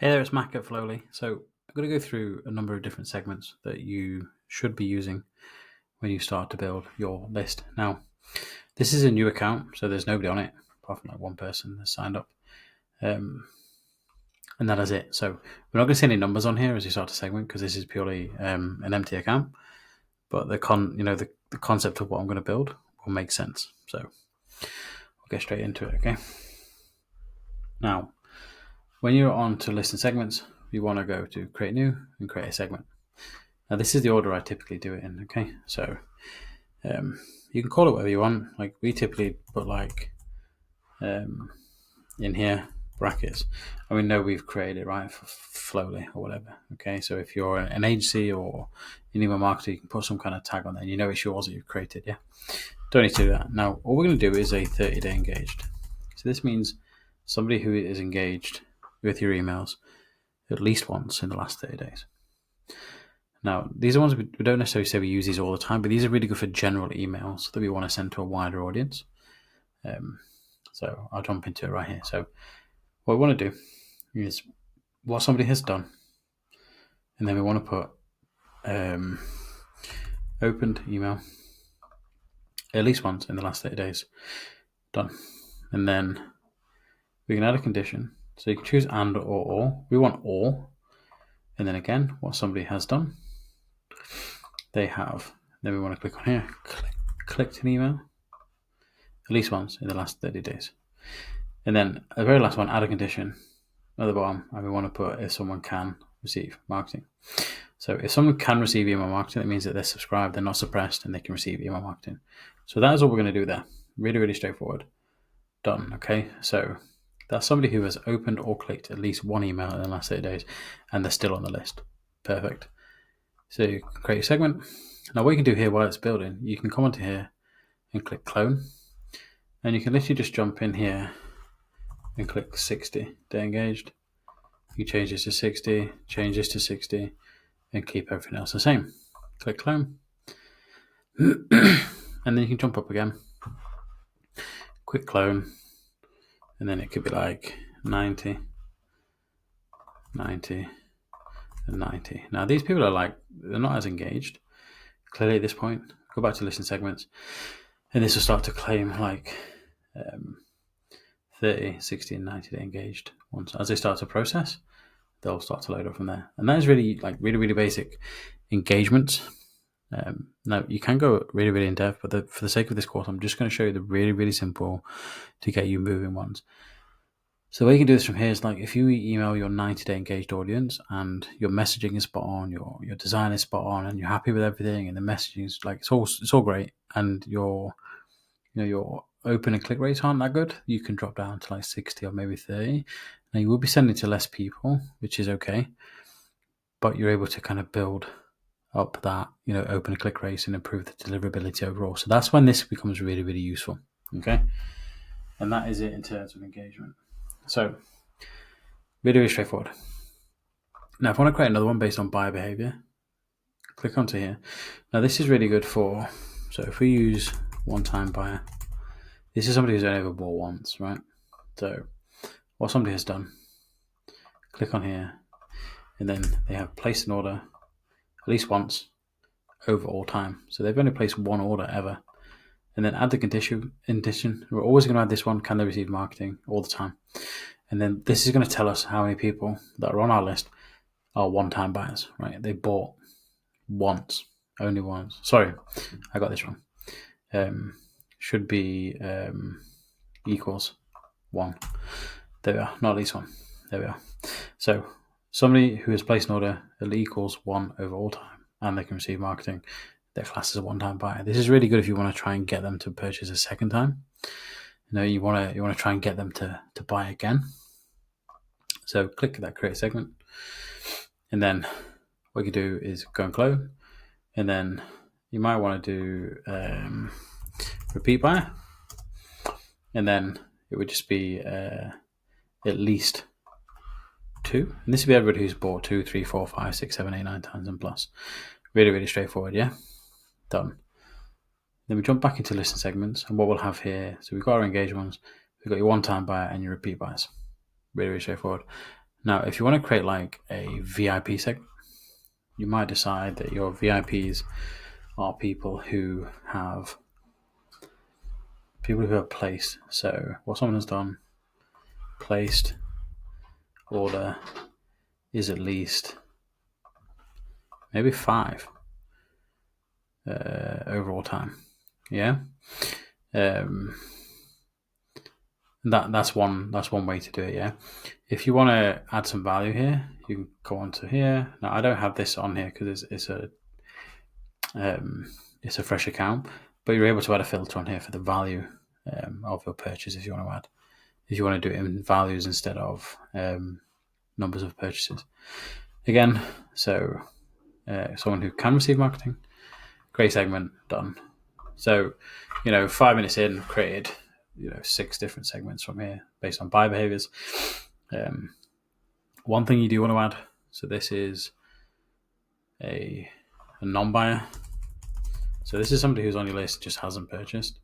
Hey there, it's Mac at Flowly. So I'm going to go through a number of different segments that you should be using when you start to build your list. Now, this is a new account, so there's nobody on it, apart from like one person that's signed up. And that is it. So we're not going to see any numbers on here as you start to segment because this is purely an empty account. But the concept of what I'm going to build will make sense. So we'll get straight into it, okay? Now, when you're on to list and segments, you want to go to create new and create a segment. Now, this is the order I typically do it in, okay? So you can call it whatever you want. Like we typically put like in here brackets, and we know we've created it, right, for Flowly or whatever, okay? So if you're an agency or you need a marketer, you can put some kind of tag on there and you know it's yours that you've created, yeah? Don't need to do that. Now, all we're going to do is a 30-day engaged. So this means somebody who is engaged with your emails at least once in the last 30 days. Now, these are ones we don't necessarily say we use these all the time, but these are really good for general emails that we want to send to a wider audience. So I'll jump into it right here. So what we want to do is what somebody has done, and then we want to put opened email at least once in the last 30 days. Done. And then we can add a condition. So you can choose and or. We want or. And then again, what somebody has done. They have. Then we want to click on here. Clicked an email at least once in the last 30 days. And then the very last one, add a condition at the bottom. And we want to put if someone can receive marketing. So if someone can receive email marketing, that means that they're subscribed, they're not suppressed, and they can receive email marketing. So that is what we're going to do there. Really, really straightforward. Done. Okay. So that's somebody who has opened or clicked at least one email in the last 30 days, and they're still on the list. Perfect. So you can create a segment. Now what you can do here while it's building, you can come onto here and click clone. And you can literally just jump in here and click 60 day engaged. You change this to 60, change this to 60, and keep everything else the same. Click clone. And then you can jump up again. Quick clone. And then it could be like 90, 90, and 90. Now these people are like, they're not as engaged. Clearly at this point, go back to listen segments. And this will start to claim like 30, 60, and 90 day engaged. Once as they start to process, they'll start to load up from there. And that is really really basic engagement. Now you can go really, really in depth, but for the sake of this course, I'm just going to show you the really, really simple to get you moving ones. So the way you can do this from here is like if you email your 90-day engaged audience and your messaging is spot on, your design is spot on, and you're happy with everything, and the messaging is like it's all great, and your open and click rates aren't that good, you can drop down to like 60 or maybe 30. Now you will be sending to less people, which is okay, but you're able to kind of build up that open and click rates and improve the deliverability overall. So that's when this becomes really, really useful. Okay, and that is it in terms of engagement. So really, really straightforward. Now if I want to create another one based on buyer behavior, click onto here. Now this is really good for, so if we use one-time buyer, this is somebody who's only ever bought once, right? So what somebody has done, click on here, and then they have placed an order at least once over all time. So they've only placed one order ever. And then add the condition. We're always going to add this one, can they receive marketing, all the time. And then this is going to tell us how many people that are on our list are one-time buyers, right? They bought once, only once. Sorry, I got this wrong. Should be equals 1. There we are, not at least 1. There we are. So somebody who has placed an order at equals 1 over all time, and they can receive marketing, their class is a one-time buyer. This is really good if you want to try and get them to purchase a second time. You want to try and get them to buy again. So click that create segment, and then what you do is go and clone, and then you might want to do repeat buyer, and then it would just be at least 2, and this would be everybody who's bought 2, 3, 4, 5, 6, 7, 8, 9 times and plus. Really, really straightforward, yeah? Done. Then we jump back into listen segments, and what we'll have here, so we've got our engaged ones, we've got your one-time buyer and your repeat buyers. Really, really straightforward. Now, if you want to create like a VIP segment, you might decide that your VIPs are people who have placed. So what someone has done, placed order is at least maybe 5 overall time. Yeah. That's one way to do it. Yeah. If you want to add some value here, you can go onto here. Now I don't have this on here because it's a fresh account, but you're able to add a filter on here for the value of your purchase if you want to add. If you want to do it in values instead of numbers of purchases. Again, so someone who can receive marketing, create segment, done. So, 5 minutes in, created 6 different segments from here based on buyer behaviors. One thing you do want to add, so this is a non-buyer. So this is somebody who's on your list, just hasn't purchased.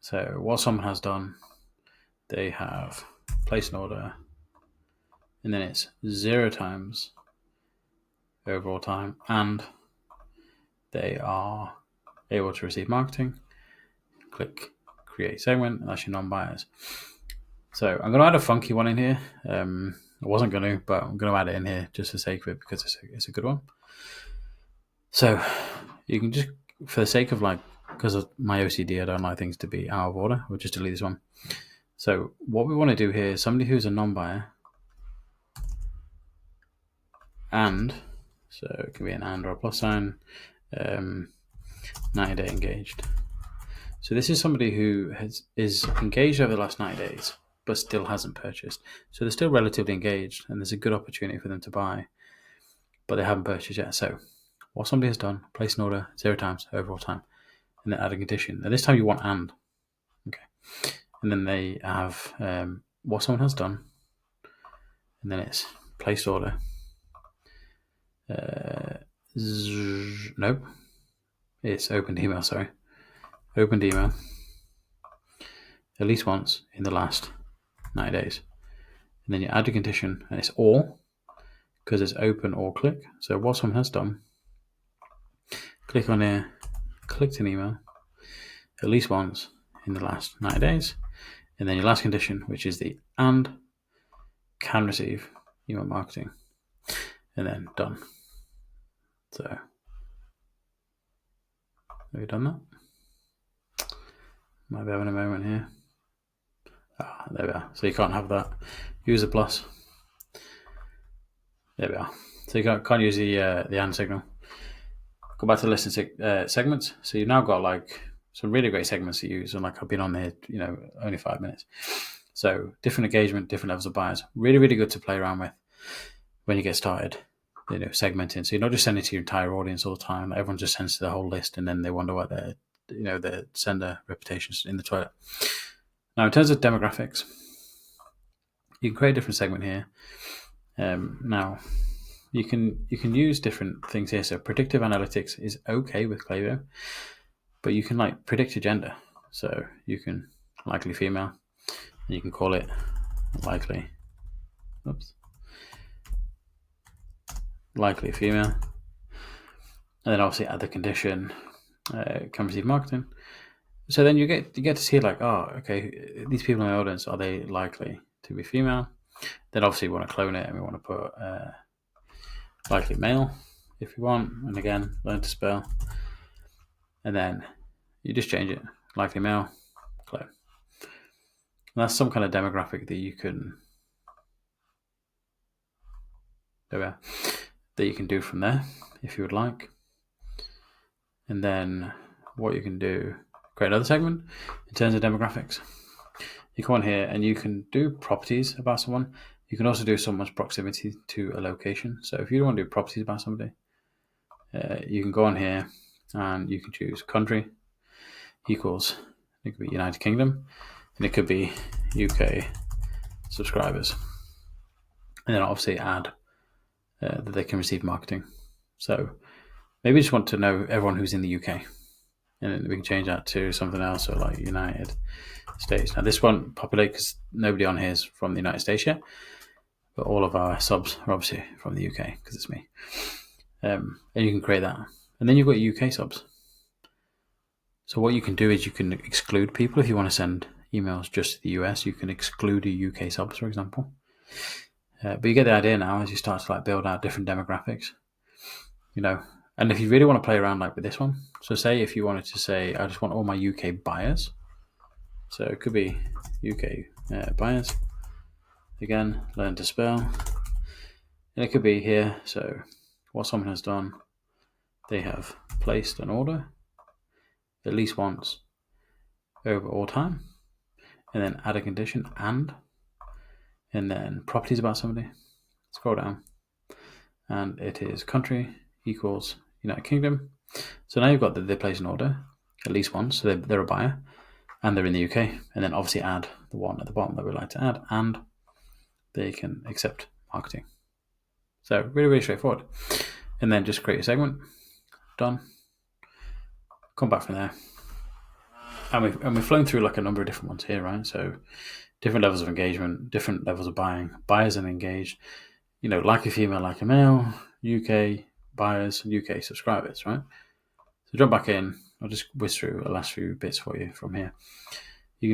So what someone has done, they have placed an order, and then it's 0 times overall time, and they are able to receive marketing. Click create segment, and that's your non-buyers. So I'm going to add a funky one in here. I wasn't going to, but I'm going to add it in here just for the sake of it because it's a good one. So you can just, for the sake of because of my OCD, I don't like things to be out of order. We'll just delete this one. So what we want to do here is somebody who's a non-buyer, and so it can be an and or a plus sign, 90-day engaged. So this is somebody who is engaged over the last 90 days, but still hasn't purchased. So they're still relatively engaged, and there's a good opportunity for them to buy, but they haven't purchased yet. So what somebody has done, place an order 0 times overall time, and then add a condition. Now this time you want and. Okay. And then they have what someone has done, and then it's placed order. Nope. It's opened email, sorry. Opened email at least once in the last 90 days. And then you add a condition, and it's or, because it's open or click. So what someone has done, click on here, clicked an email at least once in the last 90 days. And then your last condition, which is the and, can receive email marketing. And then done. So, have you done that? Might be having a moment here. There we are. So you can't have that. Use a plus. There we are. So you can't use the and signal. Go back to the list of segments. So you've now got some really great segments to use, and I've been on here, only 5 minutes. So different engagement, different levels of buyers. Really, really good to play around with when you get started. Segmenting. So you're not just sending to your entire audience all the time. Everyone just sends to the whole list, and then they wonder what their sender reputation's in the toilet. Now, in terms of demographics, you can create a different segment here. Now, you can use different things here. So predictive analytics is okay with Klaviyo, but you can predict your gender. So you can likely female, and you can call it likely. Likely female, and then obviously add the condition, can receive marketing. So then you get to see okay, these people in the audience, are they likely to be female? Then obviously we want to clone it, and we want to put likely male if you want, and again learn to spell, and then you just change it, likely male, clone. And that's some kind of demographic that you can do from there if you would like. And then what you can do, create another segment in terms of demographics. You come on here and you can do properties about someone. You can also do someone's proximity to a location. So if you want to do properties about somebody, you can go on here and you can choose country equals, it could be United Kingdom, and it could be UK subscribers. And then obviously add that they can receive marketing. So maybe you just want to know everyone who's in the UK, and then we can change that to something else, so United States. Now this won't populate because nobody on here is from the United States yet, but all of our subs are obviously from the UK because it's me. And you can create that. And then you've got UK subs. So what you can do is you can exclude people. If you want to send emails just to the US, you can exclude a UK subs, for example. But you get the idea now as you start to like build out different demographics, and if you really want to play around like with this one, so say if you wanted to say, I just want all my UK buyers. So it could be UK buyers. Again, learn to spell. And it could be here. So what someone has done, they have placed an order at least once over all time, and then add a condition and then properties about somebody. Scroll down, and it is country equals United Kingdom. So now you've got that they place an order at least once, so they're a buyer, and they're in the UK, and then obviously add the one at the bottom that we'd like to add, and they can accept marketing. So really, really straightforward. And then just create a segment. Done. Come back from there. And we've flown through like a number of different ones here, right? So different levels of engagement, different levels of buying, buyers and engaged, like a female, like a male, UK buyers, UK subscribers, right? So jump back in. I'll just whiz through the last few bits for you from here.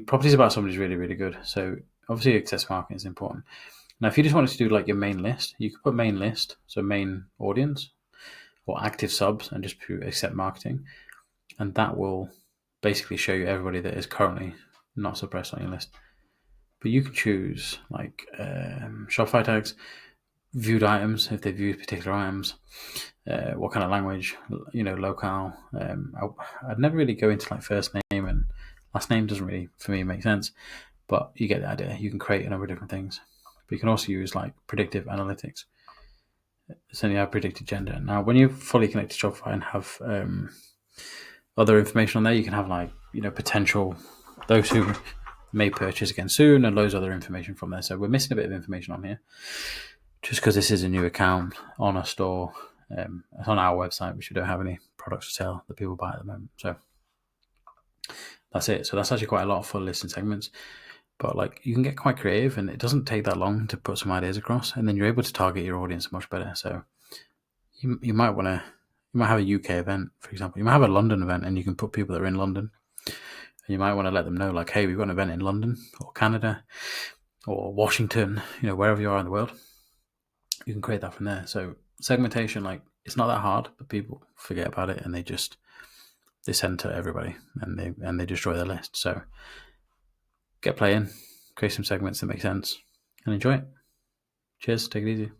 Properties about somebody is really, really good. So obviously access marketing is important. Now, if you just wanted to do like your main list, you could put main list, so main audience or active subs, and just put accept marketing. And that will basically show you everybody that is currently not suppressed on your list. But you can choose like Shopify tags, viewed items, if they viewed particular items, what kind of language, locale. I'd never really go into like first name and last name doesn't really, for me, make sense. But you get the idea. You can create a number of different things. But you can also use like predictive analytics. So you have predicted gender. Now, when you fully connect to Shopify and have other information on there, you can have like, potential, those who may purchase again soon, and loads of other information from there. So we're missing a bit of information on here just because this is a new account on a store. It's on our website, which we don't have any products to sell that people buy at the moment. So that's it. So that's actually quite a lot of full listing segments. But like you can get quite creative, and it doesn't take that long to put some ideas across, and then you're able to target your audience much better. So you might have a UK event, for example. You might have a London event, and you can put people that are in London. And you might want to let them know, like, hey, we've got an event in London or Canada or Washington, wherever you are in the world. You can create that from there. So segmentation, like, it's not that hard, but people forget about it, and they send to everybody, and they destroy their list. So get playing, create some segments that make sense, and enjoy it. Cheers. Take it easy.